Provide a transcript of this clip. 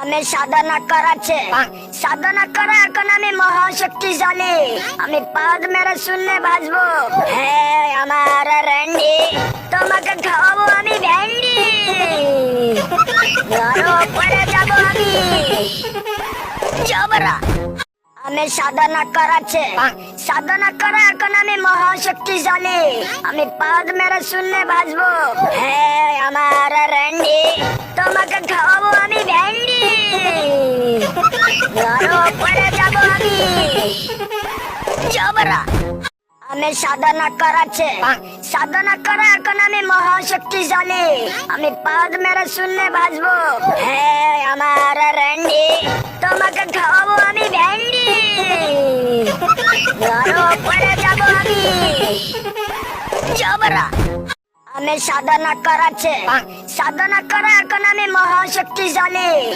আমি সাধনা করাচ্ছে সাধনা করা এখন আমি মহাশক্তিশালী। আমি পাদ মেরে শূন্যে বাজবো। হ্যাঁ আমার র্যান্ডি, তোমাকে খাওয়াবো আমি ভ্যান্ডি। আরো পরে যাবো আমি জবরা। আমি সাধনা করাচ্ছে সাধনা করা এখন আমি মহাশক্তিশালী। আমি পাদ মেরে শূন্যে বাজবো। হ্যাঁ আমার র্যান্ডি, তোমাকে খাওয়াবো আমি ভ্যান্ডি। আরো পরে যাবো আমি জবরা। আমি সাধনা করাচ্ছে সাধনা করা এখন আমি মহাশক্তিশালী। আমি পাদ মেরে শূন্যে বাজবো। হ্যাঁ আমার র্যান্ডি, তোমাকে খাওয়াবো আমি ভ্যান্ডি। আরো পরে যাবো আমি জবরা। আমি সাধনা করাচ্ছে সাধনা করা এখন আমি মহাশক্তিশালী।